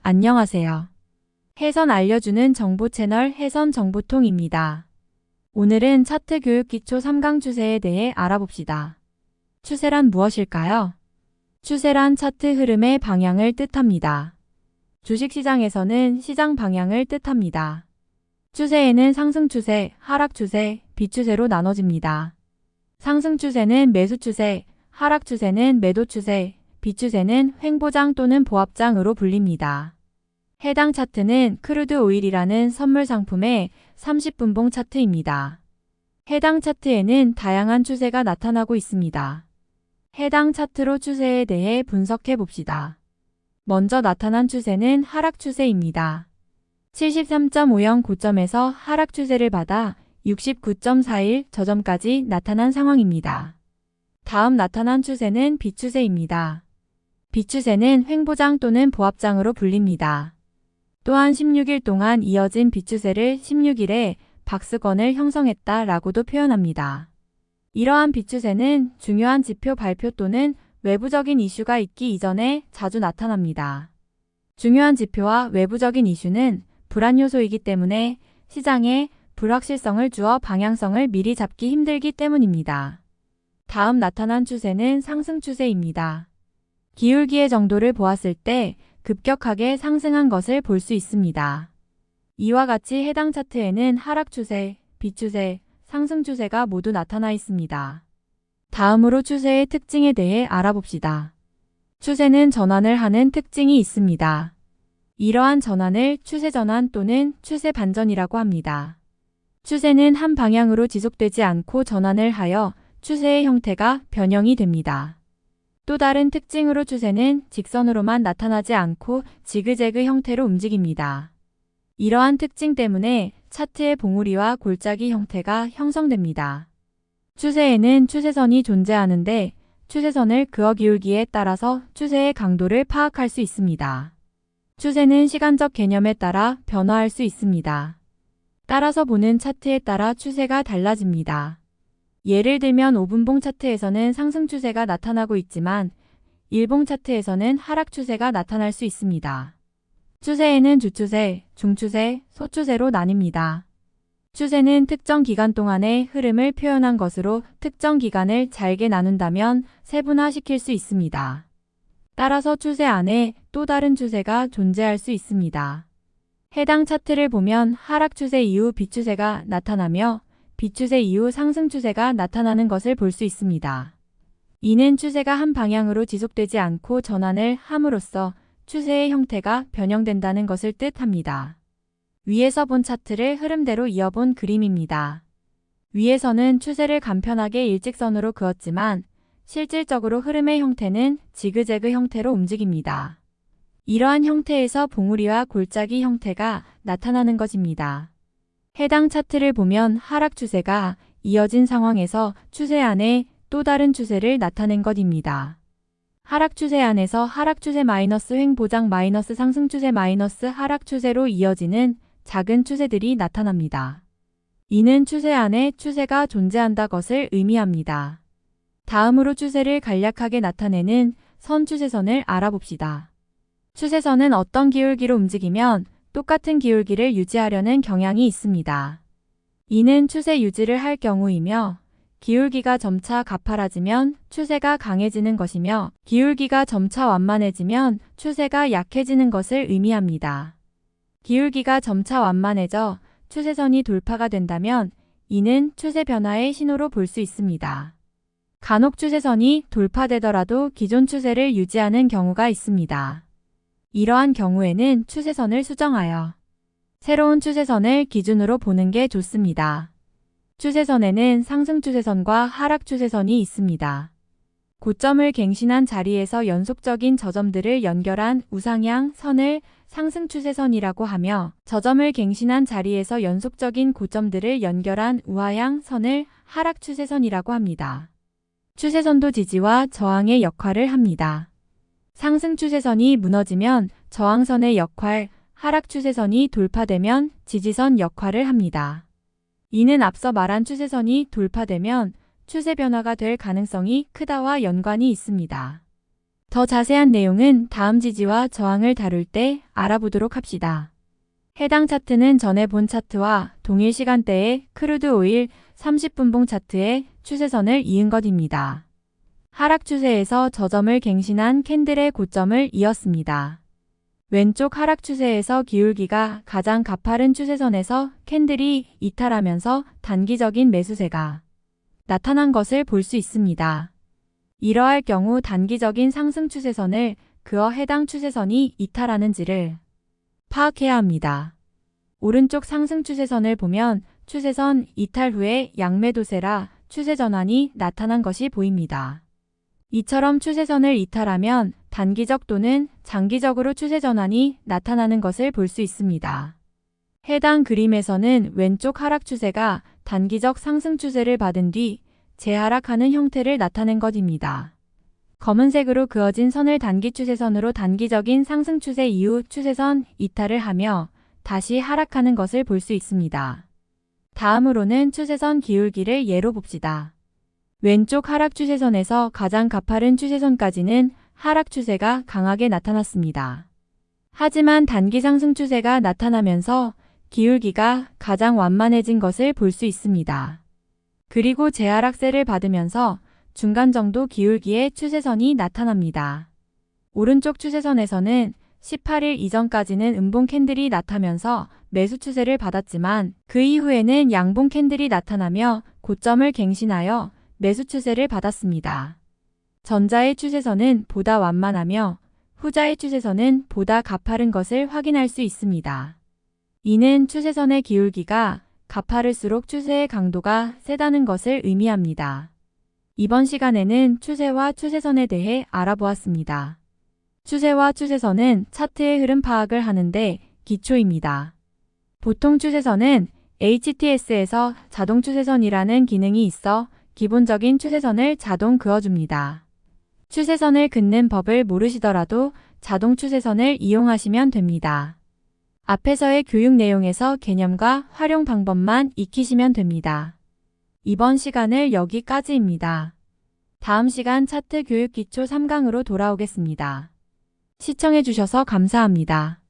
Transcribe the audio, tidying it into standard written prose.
안녕하세요. 해선 알려주는 정보 채널 해선정보통입니다. 오늘은 차트 교육 기초 3강 추세에 대해 알아봅시다. 추세란 무엇일까요? 추세란 차트 흐름의 방향을 뜻합니다. 주식시장에서는 시장 방향을 뜻합니다. 추세에는 상승 추세, 하락 추세, 비추세로 나눠집니다. 상승 추세는 매수 추세, 하락 추세는 매도 추세, 비추세는 횡보장 또는 보합장으로 불립니다. 해당 차트는 크루드 오일이라는 선물 상품의 30분봉 차트입니다. 해당 차트에는 다양한 추세가 나타나고 있습니다. 해당 차트로 추세에 대해 분석해 봅시다. 먼저 나타난 추세는 하락 추세입니다. 73.50 고점에서 하락 추세를 받아 69.41 저점까지 나타난 상황입니다. 다음 나타난 추세는 비추세입니다. 비추세는 횡보장 또는 보합장으로 불립니다. 또한 16일 동안 이어진 비추세를 16일에 박스권을 형성했다라고도 표현합니다. 이러한 비추세는 중요한 지표 발표 또는 외부적인 이슈가 있기 이전에 자주 나타납니다. 중요한 지표와 외부적인 이슈는 불안 요소이기 때문에 시장에 불확실성을 주어 방향성을 미리 잡기 힘들기 때문입니다. 다음 나타난 추세는 상승 추세입니다. 기울기의 정도를 보았을 때 급격하게 상승한 것을 볼 수 있습니다. 이와 같이 해당 차트에는 하락 추세, 비추세, 상승 추세가 모두 나타나 있습니다. 다음으로 추세의 특징에 대해 알아봅시다. 추세는 전환을 하는 특징이 있습니다. 이러한 전환을 추세 전환 또는 추세 반전이라고 합니다. 추세는 한 방향으로 지속되지 않고 전환을 하여 추세의 형태가 변형이 됩니다. 또 다른 특징으로 추세는 직선으로만 나타나지 않고 지그재그 형태로 움직입니다. 이러한 특징 때문에 차트의 봉우리와 골짜기 형태가 형성됩니다. 추세에는 추세선이 존재하는데 추세선을 그어 기울기에 따라서 추세의 강도를 파악할 수 있습니다. 추세는 시간적 개념에 따라 변화할 수 있습니다. 따라서 보는 차트에 따라 추세가 달라집니다. 예를 들면 5분봉 차트에서는 상승 추세가 나타나고 있지만 1봉 차트에서는 하락 추세가 나타날 수 있습니다. 추세에는 주추세, 중추세, 소추세로 나뉩니다. 추세는 특정 기간 동안의 흐름을 표현한 것으로 특정 기간을 잘게 나눈다면 세분화시킬 수 있습니다. 따라서 추세 안에 또 다른 추세가 존재할 수 있습니다. 해당 차트를 보면 하락 추세 이후 비추세가 나타나며 비추세 이후 상승 추세가 나타나는 것을 볼 수 있습니다. 이는 추세가 한 방향으로 지속되지 않고 전환을 함으로써 추세의 형태가 변형된다는 것을 뜻합니다. 위에서 본 차트를 흐름대로 이어본 그림입니다. 위에서는 추세를 간편하게 일직선으로 그었지만 실질적으로 흐름의 형태는 지그재그 형태로 움직입니다. 이러한 형태에서 봉우리와 골짜기 형태가 나타나는 것입니다. 해당 차트를 보면 하락 추세가 이어진 상황에서 추세 안에 또 다른 추세를 나타낸 것입니다. 하락 추세 안에서 하락 추세 마이너스 횡보장 마이너스 상승 추세 마이너스 하락 추세로 이어지는 작은 추세들이 나타납니다. 이는 추세 안에 추세가 존재한다 것을 의미합니다. 다음으로 추세를 간략하게 나타내는 선추세선을 알아봅시다. 추세선은 어떤 기울기로 움직이면 똑같은 기울기를 유지하려는 경향이 있습니다. 이는 추세 유지를 할 경우이며 기울기가 점차 가파라지면 추세가 강해지는 것이며 기울기가 점차 완만해지면 추세가 약해지는 것을 의미합니다. 기울기가 점차 완만해져 추세선이 돌파가 된다면 이는 추세 변화의 신호로 볼 수 있습니다. 간혹 추세선이 돌파되더라도 기존 추세를 유지하는 경우가 있습니다. 이러한 경우에는 추세선을 수정하여 새로운 추세선을 기준으로 보는 게 좋습니다. 추세선에는 상승 추세선과 하락 추세선이 있습니다. 고점을 갱신한 자리에서 연속적인 저점들을 연결한 우상향 선을 상승 추세선이라고 하며 저점을 갱신한 자리에서 연속적인 고점들을 연결한 우하향 선을 하락 추세선이라고 합니다. 추세선도 지지와 저항의 역할을 합니다. 상승 추세선이 무너지면 저항선의 역할, 하락 추세선이 돌파되면 지지선 역할을 합니다. 이는 앞서 말한 추세선이 돌파되면 추세 변화가 될 가능성이 크다와 연관이 있습니다. 더 자세한 내용은 다음 지지와 저항을 다룰 때 알아보도록 합시다. 해당 차트는 전에 본 차트와 동일 시간대의 크루드 오일 30분봉 차트의 추세선을 이은 것입니다. 하락 추세에서 저점을 갱신한 캔들의 고점을 이었습니다. 왼쪽 하락 추세에서 기울기가 가장 가파른 추세선에서 캔들이 이탈하면서 단기적인 매수세가 나타난 것을 볼 수 있습니다. 이러할 경우 단기적인 상승 추세선을 그어 해당 추세선이 이탈하는지를 파악해야 합니다. 오른쪽 상승 추세선을 보면 추세선 이탈 후에 양매도세라 추세 전환이 나타난 것이 보입니다. 이처럼 추세선을 이탈하면 단기적 또는 장기적으로 추세 전환이 나타나는 것을 볼 수 있습니다. 해당 그림에서는 왼쪽 하락 추세가 단기적 상승 추세를 받은 뒤 재하락하는 형태를 나타낸 것입니다. 검은색으로 그어진 선을 단기 추세선으로 단기적인 상승 추세 이후 추세선 이탈을 하며 다시 하락하는 것을 볼 수 있습니다. 다음으로는 추세선 기울기를 예로 봅시다. 왼쪽 하락 추세선에서 가장 가파른 추세선까지는 하락 추세가 강하게 나타났습니다. 하지만 단기 상승 추세가 나타나면서 기울기가 가장 완만해진 것을 볼 수 있습니다. 그리고 재하락세를 받으면서 중간 정도 기울기의 추세선이 나타납니다. 오른쪽 추세선에서는 18일 이전까지는 음봉 캔들이 나타나면서 매수 추세를 받았지만 그 이후에는 양봉 캔들이 나타나며 고점을 갱신하여 매수 추세를 받았습니다. 전자의 추세선은 보다 완만하며 후자의 추세선은 보다 가파른 것을 확인할 수 있습니다. 이는 추세선의 기울기가 가파를수록 추세의 강도가 세다는 것을 의미합니다. 이번 시간에는 추세와 추세선에 대해 알아보았습니다. 추세와 추세선은 차트의 흐름 파악을 하는데 기초입니다. 보통 추세선은 HTS에서 자동 추세선이라는 기능이 있어 기본적인 추세선을 자동 그어줍니다. 추세선을 긋는 법을 모르시더라도 자동 추세선을 이용하시면 됩니다. 앞에서의 교육 내용에서 개념과 활용 방법만 익히시면 됩니다. 이번 시간을 여기까지입니다. 다음 시간 차트 교육 기초 3강으로 돌아오겠습니다. 시청해주셔서 감사합니다.